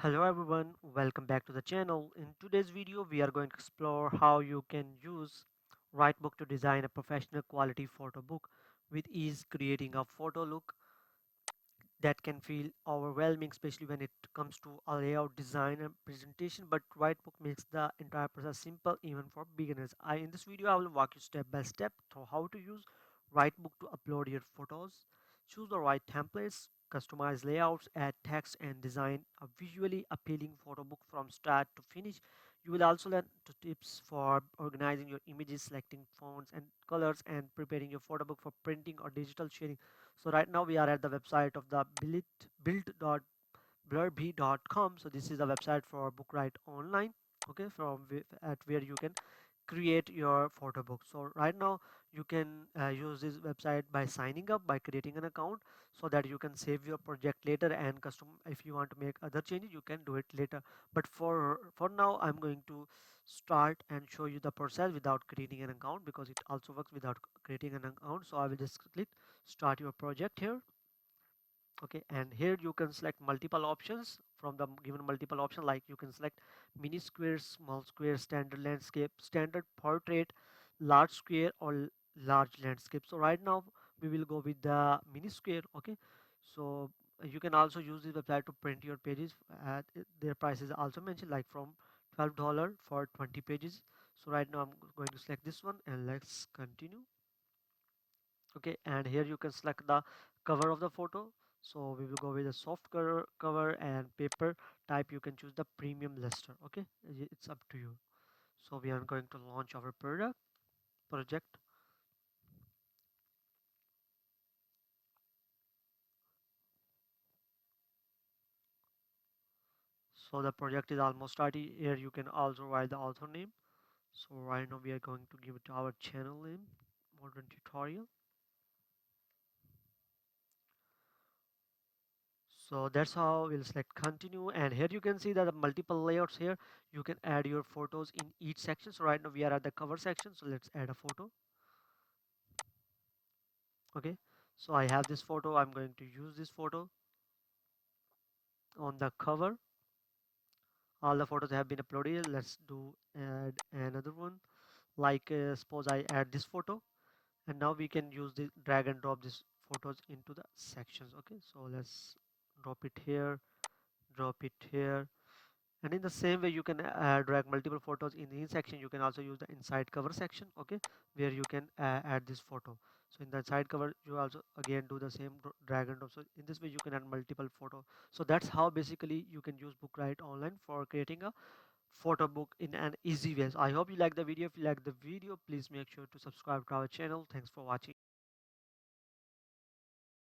Hello everyone, welcome back to the channel. In today's video, we are going to explore how you can use Writebook to design a professional quality photo book with ease, creating a photo look that can feel overwhelming, especially when it comes to a layout, design, and presentation. But Writebook makes the entire process simple even for beginners. In this video, I will walk you step by step through how to use Writebook to upload your photos, choose the right templates, customize layouts, add text, and design a visually appealing photo book from start to finish. You will also learn tips for organizing your images, selecting fonts and colors, and preparing your photo book for printing or digital sharing. So right now we are at the website of the build.blurby.com. So this is a website for Bookwrite Online. Okay, at where you can create your photo book. So right now you can use this website by signing up, by creating an account, so that you can save your project later and custom. If you want to make other changes, you can do it later. But for now, I'm going to start and show you the process without creating an account, because it also works without creating an account. So I will just click start your project here. Okay, and here you can select multiple options from the given multiple option, like you can select mini square, small square, standard landscape, standard portrait, large square, or large landscape. So right now we will go with the mini square. Okay, so you can also use this website to print your pages. Their price is also mentioned, like from $12 for 20 pages. So right now I'm going to select this one and let's continue. Okay, and here you can select the cover of the photo. So we will go with the soft cover and paper type. You can choose the premium luster. Okay, it's up to you. So we are going to launch our project. So the project is almost started. Here you can also write the author name. So right now we are going to give it to our channel name, modern tutorial. So that's how we'll select continue, and here you can see that the multiple layouts. Here you can add your photos in each section. So right now we are at the cover section, so let's add a photo. Okay, so I have this photo. I'm going to use this photo on the cover. All the photos have been uploaded. Let's do add another one, like suppose I add this photo, and now we can use the drag and drop these photos into the sections. Okay, so let's drop it here, drop it here. And in the same way, you can drag multiple photos in the section. You can also use the inside cover section. Okay, where you can add this photo. So in the side cover, you also again do the same drag and drop. So in this way, you can add multiple photo. So that's how basically you can use Bookwrite Online for creating a photo book in an easy way. So I hope you like the video. If you like the video, please make sure to subscribe to our channel. Thanks for watching.